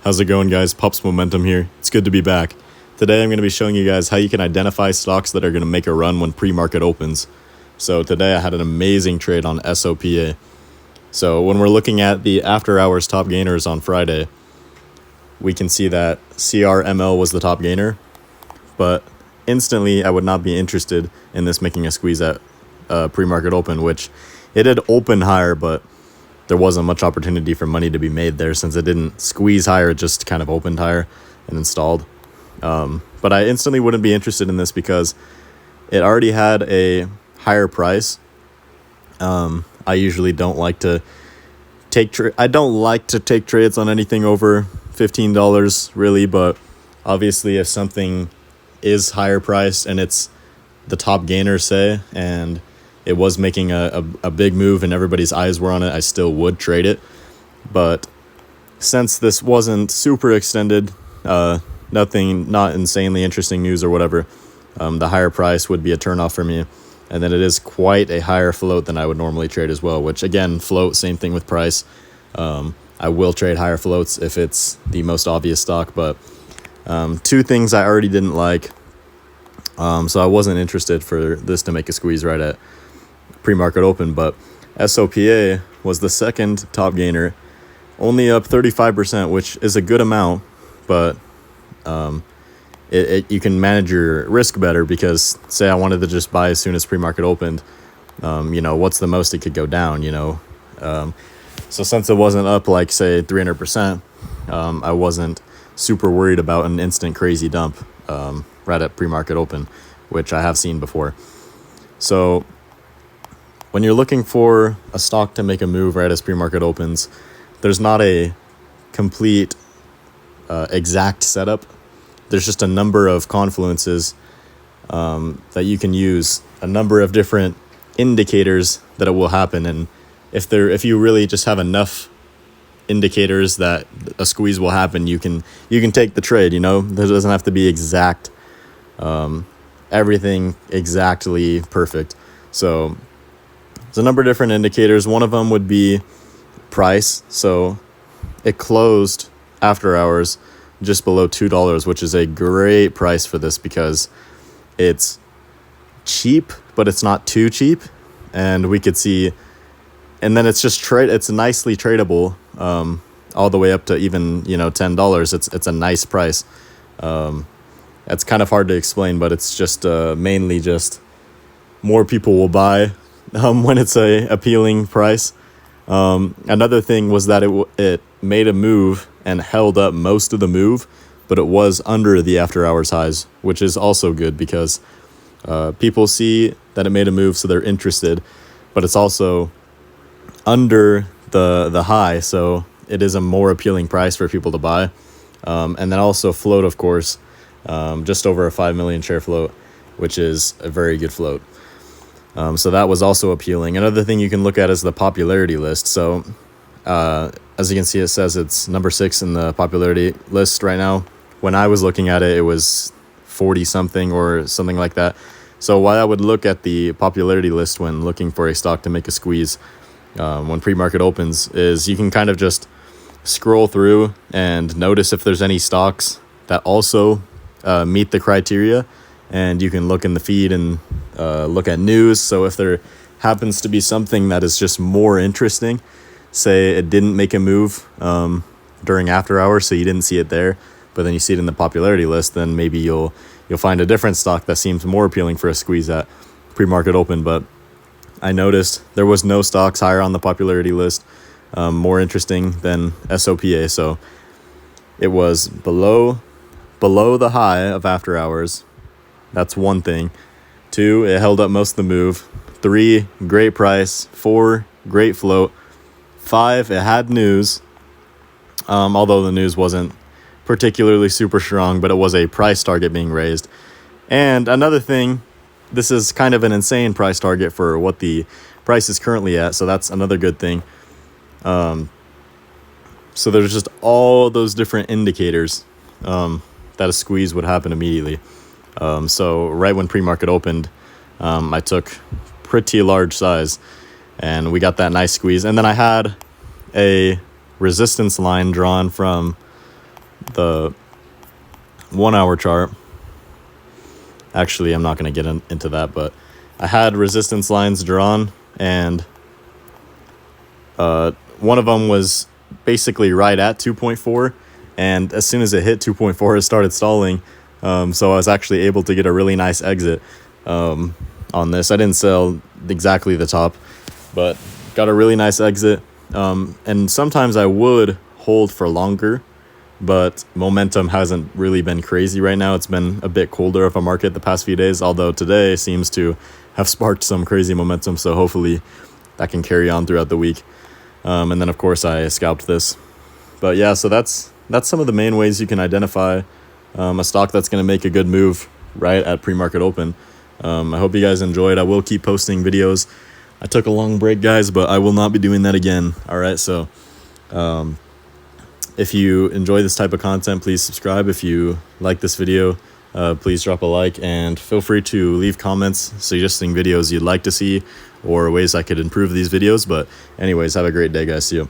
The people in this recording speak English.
How's it going, guys? Pups Momentum here. It's good to be back. Today I'm going to be showing you guys how you can identify stocks that are going to make a run when pre-market opens. So today I had an amazing trade on SOPA. So when we're looking at the after hours top gainers on Friday, we can see that CRML was the top gainer, but instantly I would not be interested in this making a squeeze at pre-market open, which it did open higher, but there wasn't much opportunity for money to be made there since it didn't squeeze higher, it just kind of opened higher and installed. But I instantly wouldn't be interested in this because it already had a higher price. I usually don't like to take trades on anything over $15 really, but obviously if something is higher priced and it's the top gainer, say, and it was making a big move and everybody's eyes were on it, I still would trade it. But since this wasn't super extended, not insanely interesting news or whatever, the higher price would be a turnoff for me. And then it is quite a higher float than I would normally trade as well, which again, float, same thing with price. I will trade higher floats if it's the most obvious stock, but two things I already didn't like. So I wasn't interested for this to make a squeeze right at pre-market open, but SOPA was the second top gainer, only up 35%, which is a good amount, but you can manage your risk better because say I wanted to just buy as soon as pre-market opened, what's the most it could go down, so since it wasn't up like say 300%, I wasn't super worried about an instant crazy dump right at pre-market open, which I have seen before. So when you're looking for a stock to make a move right as pre-market opens, there's not a complete exact setup. There's just a number of confluences that you can use, a number of different indicators that it will happen. And if you really just have enough indicators that a squeeze will happen, you can take the trade. There doesn't have to be exact, everything exactly perfect. So there's a number of different indicators. One of them would be price. So it closed after hours just below $2, which is a great price for this because it's cheap, but it's not too cheap. And we could see, and then it's just it's nicely tradable, all the way up to even, $10. It's a nice price. It's kind of hard to explain, but it's just mainly just more people will buy when it's a appealing price. Another thing was that it made a move and held up most of the move, but it was under the after hours highs, which is also good because people see that it made a move, so they're interested, but it's also under the high, so it is a more appealing price for people to buy. And then also float, of course, just over a 5 million share float, which is a very good float. So that was also appealing. Another thing you can look at is the popularity list. So as you can see, it says it's number 6 in the popularity list right now. When I was looking at it, it was 40 something or something like that. So why I would look at the popularity list when looking for a stock to make a squeeze when pre-market opens is you can kind of just scroll through and notice if there's any stocks that also meet the criteria. And you can look in the feed and look at news. So if there happens to be something that is just more interesting, say it didn't make a move during after hours, so you didn't see it there, but then you see it in the popularity list, then maybe you'll find a different stock that seems more appealing for a squeeze at pre-market open. But I noticed there was no stocks higher on the popularity list more interesting than SOPA. So it was below the high of after hours. That's one thing. 2, it held up most of the move. 3, great price. 4, great float. 5, it had news, although the news wasn't particularly super strong, but it was a price target being raised. And another thing, this is kind of an insane price target for what the price is currently at, so that's another good thing. So there's just all those different indicators that a squeeze would happen immediately. So right when pre-market opened, I took pretty large size and we got that nice squeeze. And then I had a resistance line drawn from the 1 hour chart, actually, I'm not going to get into that, but I had resistance lines drawn, and one of them was basically right at 2.4, and as soon as it hit 2.4, it started stalling. So I was actually able to get a really nice exit on this. I didn't sell exactly the top, but got a really nice exit. And sometimes I would hold for longer, but momentum hasn't really been crazy right now. It's been a bit colder of a market the past few days, although today seems to have sparked some crazy momentum, so hopefully that can carry on throughout the week. And then, of course, I scalped this. But yeah, so that's some of the main ways you can identify a stock that's going to make a good move right at pre-market open. I hope you guys enjoyed. I will keep posting videos. I took a long break, guys, but I will not be doing that again. All right, so if you enjoy this type of content, please subscribe. If you like this video, please drop a like, and feel free to leave comments suggesting videos you'd like to see or ways I could improve these videos. But anyways, have a great day, guys. See you.